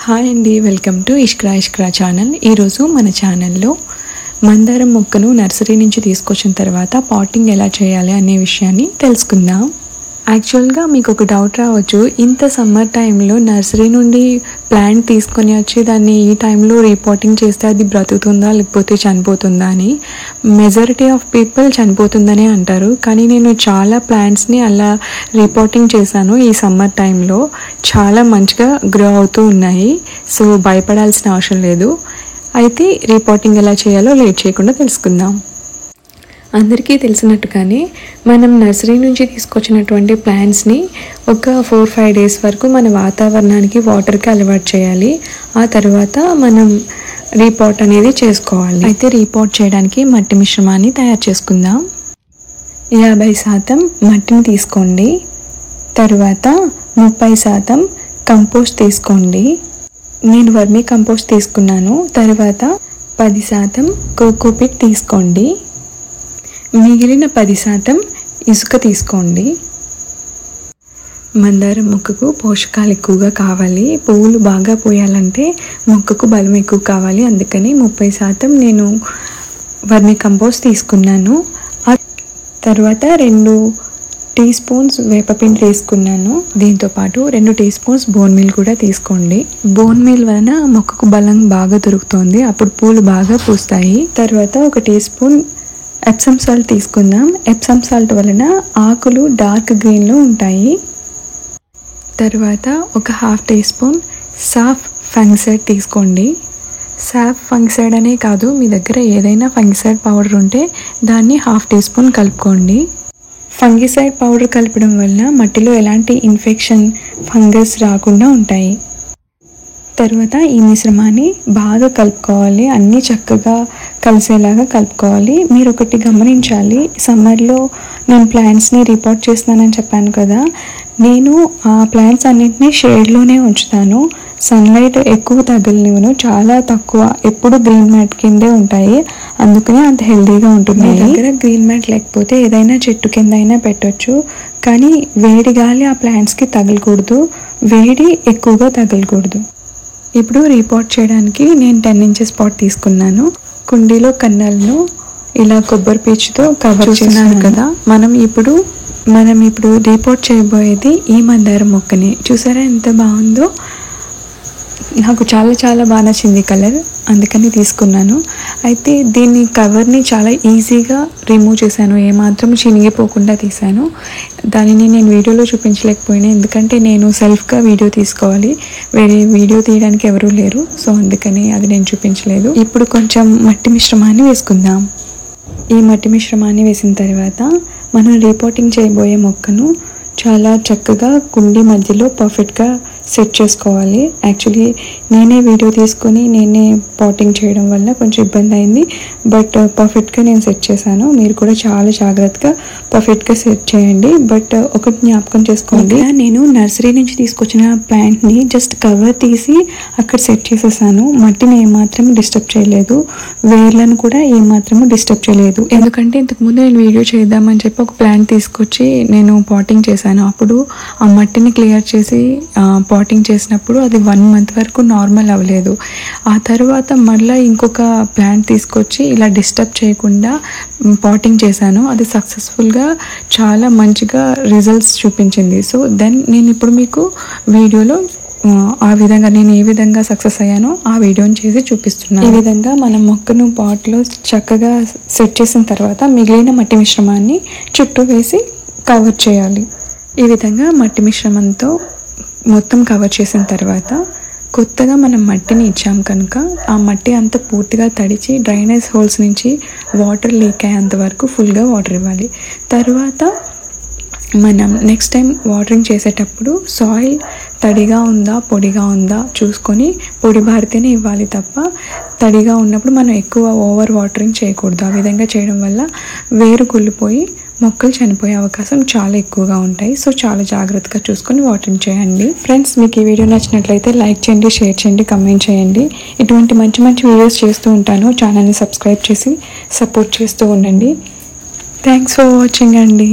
Hi అండి, welcome to ఇష్క్రా channel. ఈరోజు మన ఛానల్లో మందారం మొక్కను నర్సరీ నుంచి తీసుకొచ్చిన తర్వాత పాటింగ్ ఎలా చేయాలి అనే విషయాన్ని తెలుసుకుందాం. యాక్చువల్గా మీకు ఒక డౌట్ రావచ్చు, ఇంత సమ్మర్ టైంలో నర్సరీ నుండి ప్లాంట్ తీసుకొని వచ్చి దాన్ని ఈ టైంలో రీపాటింగ్ చేస్తే అది బ్రతుకుతుందా లేకపోతే చనిపోతుందా అని. మెజారిటీ ఆఫ్ పీపుల్ చనిపోతుందనే అంటారు, కానీ నేను చాలా ప్లాంట్స్ని అలా రీపాటింగ్ చేశాను. ఈ సమ్మర్ టైంలో చాలా మంచిగా గ్రో అవుతూ ఉన్నాయి. సో భయపడాల్సిన అవసరం లేదు. అయితే రీపాటింగ్ ఎలా చేయాలో లేట్ చేయకుండా తెలుసుకుందాం. అందరికీ తెలిసినట్టుగానే మనం నర్సరీ నుంచి తీసుకొచ్చినటువంటి ప్లాంట్స్ని ఒక 4-5 డేస్ వరకు మన వాతావరణానికి వాటర్కి అలవాటు చేయాలి. ఆ తర్వాత మనం రీపాట్ అనేది చేసుకోవాలి. అయితే రీపాట్ చేయడానికి మట్టి మిశ్రమాన్ని తయారు చేసుకుందాం. 50% మట్టిని తీసుకోండి. తర్వాత 30% కంపోస్ట్ తీసుకోండి. నేను వర్మీ కంపోస్ట్ తీసుకున్నాను. తర్వాత 10% కోకోపిట్ తీసుకోండి. మిగిలిన 10% ఇసుక తీసుకోండి. మందారం మొక్కకు పోషకాలు ఎక్కువగా కావాలి. పువ్వులు బాగా పూయాలంటే మొక్కకు బలం ఎక్కువ కావాలి. అందుకని 30% నేను వర్మీ కంపోస్ట్ తీసుకున్నాను. ఆ తర్వాత 2 టీ స్పూన్స్ వేపపిండి తీసుకున్నాను. దీంతోపాటు 2 టీ స్పూన్స్ బోన్ మీల్ కూడా తీసుకోండి. బోన్ మీల్ వలన మొక్కకు బలం బాగా దొరుకుతుంది, అప్పుడు పూలు బాగా పూస్తాయి. తర్వాత 1 టీ స్పూన్ ఎప్సమ్ సాల్ట్ తీసుకుందాం. ఎప్సమ్ సాల్ట్ వలన ఆకులు డార్క్ గ్రీన్లో ఉంటాయి. తర్వాత 1/2 టీ స్పూన్ సాఫ్ ఫంగిసైడ్ తీసుకోండి. సాఫ్ ఫంగిసైడ్ అనే కాదు, మీ దగ్గర ఏదైనా ఫంగిసైడ్ పౌడర్ ఉంటే దాన్ని 1/2 టీ స్పూన్ కలుపుకోండి. ఫంగిసైడ్ పౌడర్ కలపడం వలన మట్టిలో ఎలాంటి ఇన్ఫెక్షన్, ఫంగస్ రాకుండా ఉంటాయి. తర్వాత ఈ మిశ్రమాన్ని బాగా కలుపుకోవాలి. అన్నీ చక్కగా కలిసేలాగా కలుపుకోవాలి. మీరు ఒకటి గమనించాలి, సమ్మర్లో నేను ప్లాంట్స్ని రిపోర్ట్ చేస్తున్నానని చెప్పాను కదా, నేను ఆ ప్లాంట్స్ అన్నింటినీ షేడ్లోనే ఉంచుతాను. సన్లైట్ ఎక్కువ తగలనివ్వను, చాలా తక్కువ. ఎప్పుడు గ్రీన్ మ్యాట్ కిందే ఉంటాయి, అందుకనే అంత హెల్దీగా ఉంటుంది. మీ దగ్గర గ్రీన్ మ్యాట్ లేకపోతే ఏదైనా చెట్టు కింద అయినా పెట్టచ్చు, కానీ వేడి గాలి ఆ ప్లాంట్స్కి తగలకూడదు, వేడి ఎక్కువగా తగలకూడదు. ఇప్పుడు రీపాట్ చేయడానికి నేను 10 ఇంచెస్ పాట్ తీసుకున్నాను. కుండీలో కన్నాలను ఇలా కొబ్బరి పీచుతో కవర్ చేస్తున్నాను కదా. మనం ఇప్పుడు రీపాట్ చేయబోయేది ఈ మందారం మొక్కని. చూసారా ఎంత బాగుందో? నాకు చాలా చాలా బాగా నచ్చింది కలర్, అందుకని తీసుకున్నాను. అయితే దీన్ని కవర్ని చాలా ఈజీగా రిమూవ్ చేశాను, ఏమాత్రం చినిగిపోకుండా తీశాను. దానిని నేను వీడియోలో చూపించలేకపోయినా, ఎందుకంటే నేను సెల్ఫ్గా వీడియో తీసుకోవాలి, వేరే వీడియో తీయడానికి ఎవరూ లేరు. సో అందుకని అది నేను చూపించలేదు. ఇప్పుడు కొంచెం మట్టి మిశ్రమాన్ని వేసుకుందాం. ఈ మట్టి మిశ్రమాన్ని వేసిన తర్వాత మనం రీపాటింగ్ చేయబోయే మొక్కను చాలా చక్కగా కుండీ మధ్యలో పర్ఫెక్ట్గా సెట్ చేసుకోవాలి. యాక్చువల్లీ నేనే వీడియో తీసుకొని నేనే పాటింగ్ చేయడం వల్ల కొంచెం ఇబ్బంది అయింది, బట్ పర్ఫెక్ట్గా నేను సెట్ చేశాను. మీరు కూడా చాలా జాగ్రత్తగా పర్ఫెక్ట్గా సెట్ చేయండి. బట్ ఒకటి జ్ఞాపకం చేసుకోండి, నేను నర్సరీ నుంచి తీసుకొచ్చిన ప్లాంట్ని జస్ట్ కవర్ తీసి అక్కడ సెట్ చేసేసాను. మట్టిని ఏమాత్రం డిస్టర్బ్ చేయలేదు, వేర్లను కూడా ఏమాత్రము డిస్టర్బ్ చేయలేదు. ఎందుకంటే ఇంతకుముందు నేను వీడియో చేద్దామని చెప్పి ఒక ప్లాంట్ తీసుకొచ్చి నేను పాటింగ్ చేశాను. అప్పుడు ఆ మట్టిని క్లియర్ చేసి పాటింగ్ చేసినప్పుడు అది 1 మంత్ వరకు నార్మల్ అవ్వలేదు. ఆ తర్వాత మళ్ళీ ఇంకొక ప్లాంట్ తీసుకొచ్చి ఇలా డిస్టర్బ్ చేయకుండా పాటింగ్ చేశాను. అది సక్సెస్ఫుల్గా చాలా మంచిగా రిజల్ట్స్ చూపించింది. సో దెన్ నేను ఇప్పుడు మీకు వీడియోలో ఆ విధంగా నేను ఏ విధంగా సక్సెస్ అయ్యానో ఆ వీడియోని చేసి చూపిస్తున్నాను. ఈ విధంగా మనం మొక్కను పాట్లో చక్కగా సెట్ చేసిన తర్వాత మిగిలిన మట్టి మిశ్రమాన్ని చుట్టూ వేసి కవర్ చేయాలి. ఈ విధంగా మట్టి మిశ్రమంతో మొత్తం కవర్ చేసిన తర్వాత కొత్తగా మనం మట్టిని ఇచ్చాం కనుక ఆ మట్టి అంతా పూర్తిగా తడిచి డ్రైనేజ్ హోల్స్ నుంచి వాటర్ లీక్ అయ్యేంత వరకు ఫుల్గా వాటర్ ఇవ్వాలి. తర్వాత మనం నెక్స్ట్ టైం వాటరింగ్ చేసేటప్పుడు సాయిల్ తడిగా ఉందా పొడిగా ఉందా చూసుకొని పొడి బారితేనే ఇవ్వాలి తప్ప తడిగా ఉన్నప్పుడు మనం ఎక్కువ ఓవర్ వాటరింగ్ చేయకూడదు. ఆ విధంగా చేయడం వల్ల వేరు కుళ్ళిపోయి మొక్కలు చనిపోయే అవకాశం చాలా ఎక్కువగా ఉంటాయి. సో చాలా జాగ్రత్తగా చూసుకొని వాటరింగ్ చేయండి. ఫ్రెండ్స్, మీకు ఈ వీడియో నచ్చినట్లయితే లైక్ చేయండి, షేర్ చేయండి, కమెంట్ చేయండి. ఇటువంటి మంచి మంచి వీడియోస్ చేస్తూ ఉంటాను. ఛానల్ని సబ్స్క్రైబ్ చేసి సపోర్ట్ చేస్తూ ఉండండి. థ్యాంక్స్ ఫర్ వాచింగ్ అండి.